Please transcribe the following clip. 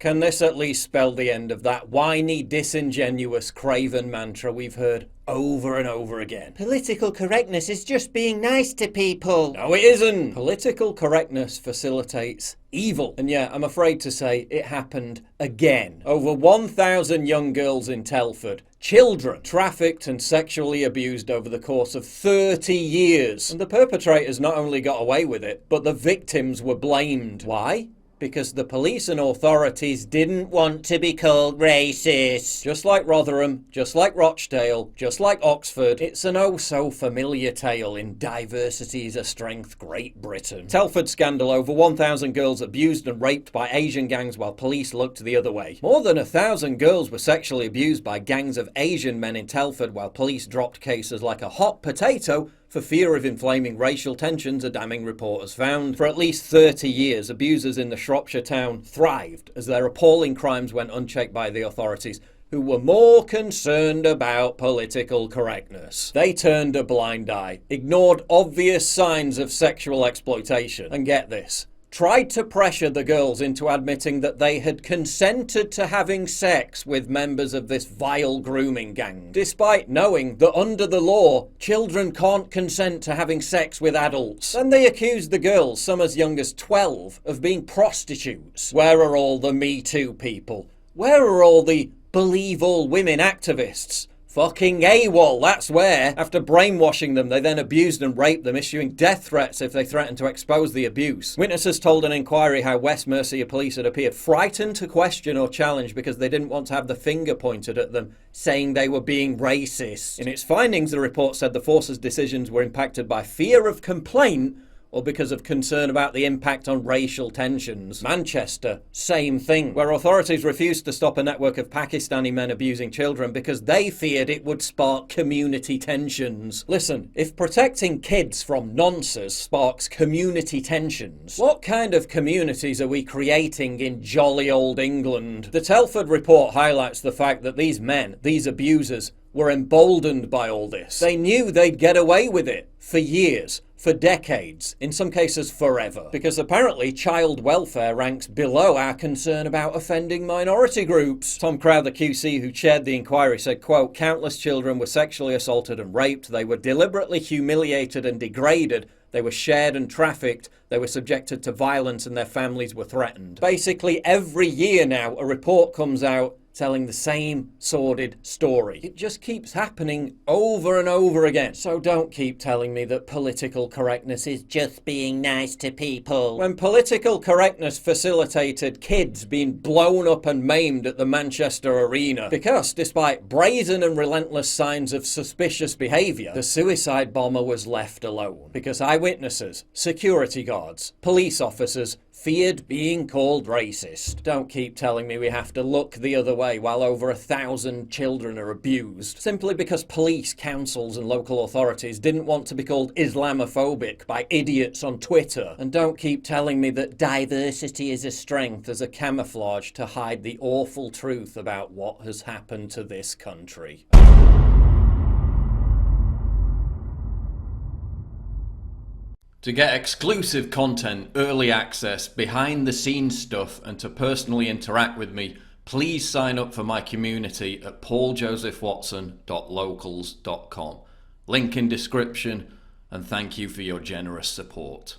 Can this at least spell the end of that whiny, disingenuous, craven mantra we've heard over and over again? Political correctness is just being nice to people. No, it isn't. Political correctness facilitates evil. And yeah, I'm afraid to say it happened again. Over 1,000 young girls in Telford, children, trafficked and sexually abused over the course of 30 years. And the perpetrators not only got away with it, but the victims were blamed. Why? Because the police and authorities didn't want to be called racist. Just like Rotherham, just like Rochdale, just like Oxford, it's an oh-so-familiar tale in Diversity is a Strength Great Britain. Telford scandal: over 1,000 girls abused and raped by Asian gangs while police looked the other way. More than 1,000 girls were sexually abused by gangs of Asian men in Telford while police dropped cases like a hot potato for fear of inflaming racial tensions, a damning report has found. For at least 30 years, abusers in the Shropshire town thrived as their appalling crimes went unchecked by the authorities, who were more concerned about political correctness. They turned a blind eye, ignored obvious signs of sexual exploitation, and get this, tried to pressure the girls into admitting that they had consented to having sex with members of this vile grooming gang, despite knowing that under the law, children can't consent to having sex with adults. And they accused the girls, some as young as 12, of being prostitutes. Where are all the Me Too people? Where are all the believe all women activists? Fucking AWOL, that's where. After brainwashing them, they then abused and raped them, issuing death threats if they threatened to expose the abuse. Witnesses told an inquiry how West Mercia police had appeared frightened to question or challenge because they didn't want to have the finger pointed at them, saying they were being racist. In its findings, the report said the force's decisions were impacted by fear of complaint or because of concern about the impact on racial tensions. Manchester, same thing, where authorities refused to stop a network of Pakistani men abusing children because they feared it would spark community tensions. Listen, if protecting kids from nonsense sparks community tensions, what kind of communities are we creating in jolly old England? The Telford report highlights the fact that these men, these abusers, were emboldened by all this. They knew they'd get away with it for years, for decades, in some cases forever. Because apparently child welfare ranks below our concern about offending minority groups. Tom Crowther QC, who chaired the inquiry, said, quote, "Countless children were sexually assaulted and raped. They were deliberately humiliated and degraded. They were shared and trafficked. They were subjected to violence and their families were threatened." Basically every year now a report comes out telling the same sordid story. It just keeps happening over and over again. So don't keep telling me that political correctness is just being nice to people. When political correctness facilitated kids being blown up and maimed at the Manchester Arena because, despite brazen and relentless signs of suspicious behaviour, the suicide bomber was left alone. Because eyewitnesses, security guards, police officers feared being called racist. Don't keep telling me we have to look the other way while over 1,000 children are abused, simply because police, councils and local authorities didn't want to be called Islamophobic by idiots on Twitter. And don't keep telling me that diversity is a strength as a camouflage to hide the awful truth about what has happened to this country. To get exclusive content, early access, behind the scenes stuff, and to personally interact with me, please sign up for my community at pauljosephwatson.locals.com. Link in description, and thank you for your generous support.